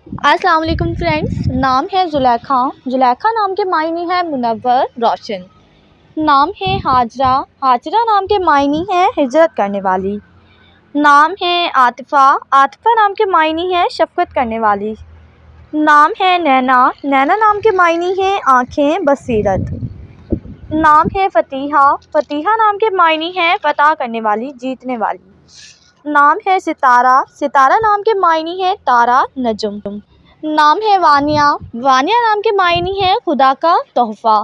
السلام علیکم فرینڈس، نام ہے زلیخا۔ زلیخا نام کے معنی ہے منور، روشن۔ نام ہے ہاجرہ۔ ہاجرہ نام کے معنی ہے ہجرت کرنے والی۔ نام ہے عاطفہ۔ عاطفہ نام کے معنی ہے شفقت کرنے والی۔ نام ہے نینا۔ نینا نام کے معنی ہے آنکھیں، بصیرت۔ نام ہے فتیحہ۔ فتیحہ نام کے معنی ہے فتح کرنے والی، جیتنے والی۔ نام ہے ستارہ۔ ستارہ نام کے معنی ہے تارا، نجم۔ نام ہے وانیہ۔ وانیہ نام کے معنی ہے خدا کا تحفہ۔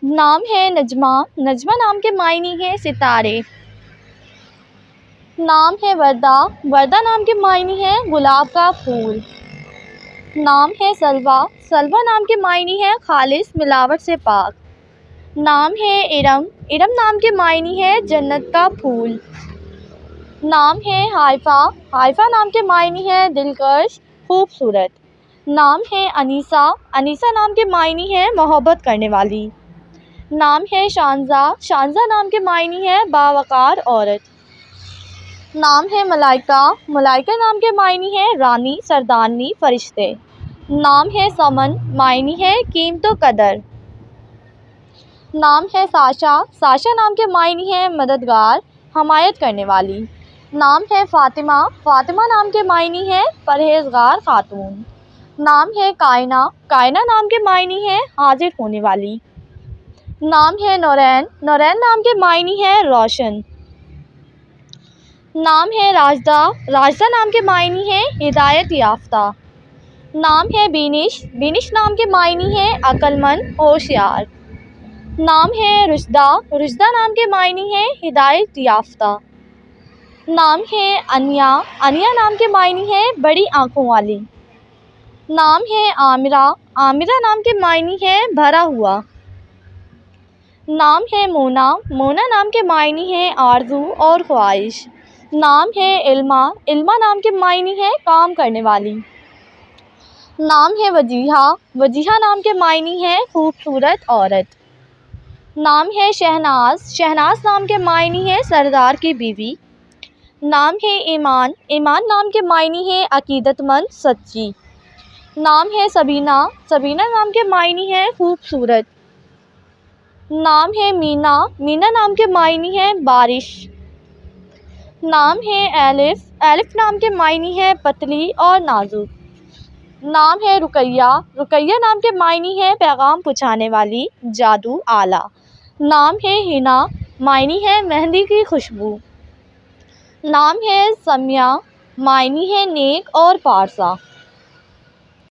نام ہے نجمہ۔ نجمہ نام کے معنی ہے ستارے۔ نام ہے وردہ۔ وردہ نام کے معنی ہے گلاب کا پھول۔ نام ہے سلویٰ۔ سلویٰ نام کے معنی ہے خالص، ملاوٹ سے پاک۔ نام ہے ارم۔ ارم نام کے معنی ہے جنت کا پھول۔ نام ہے ہائفہ۔ ہائفہ نام کے معنی ہے دلکش، خوبصورت۔ نام ہے انیسہ۔ انیسہ نام کے معنی ہے محبت کرنے والی۔ نام ہے شانزہ۔ شانزہ نام کے معنی ہے باوقار عورت۔ نام ہے ملائکہ۔ ملائکہ نام کے معنی ہے رانی، سردارنی، فرشتے۔ نام ہے سمن۔ معنی ہے قیمت و قدر۔ نام ہے ساشا۔ ساشا نام کے معنی ہے مددگار، حمایت کرنے والی۔ نام ہے فاطمہ۔ فاطمہ نام کے معنی ہے پرہیزگار خاتون۔ نام ہے کائنہ۔ کائنہ نام کے معنی ہے حاضر ہونے والی۔ نام ہے نورین۔ نورین نام کے معنی ہے روشن۔ نام ہے راشدہ۔ راشدہ نام کے معنی ہے ہدایت یافتہ۔ نام ہے بینش۔ بینش نام کے معنی ہے عقل مند، ہوشیار۔ نام ہے رشدہ۔ رشدہ نام کے معنی ہے ہدایت یافتہ۔ نام ہے انیا۔ انیا نام کے معنی ہے بڑی آنکھوں والی۔ نام ہے عامرہ۔ عامرہ نام کے معنی ہے بھرا ہوا۔ نام ہے مونا۔ مونا نام کے معنی ہے آرزو اور خواہش۔ نام ہے علمہ۔ علمہ نام کے معنی ہے کام کرنے والی۔ نام ہے وجیہہ۔ وجیہہ نام کے معنی ہے خوبصورت عورت۔ نام ہے شہناز۔ شہناز نام کے معنی ہے سردار کی بیوی۔ نام ہے ایمان۔ ایمان نام کے معنی ہے عقیدت مند، سچی۔ نام ہے سبینہ۔ سبینہ نام کے معنی ہے خوبصورت۔ نام ہے مینا۔ مینا نام کے معنی ہے بارش۔ نام ہے الف۔ الف نام کے معنی ہے پتلی اور نازک۔ نام ہے رقیہ۔ رقیہ نام کے معنی ہے پیغام پہنچانے والی، جادو، آلہ۔ نام ہے حنا۔ معنی ہے مہندی کی خوشبو۔ نام ہے سمیہ۔ معنی ہے نیک اور پارسا۔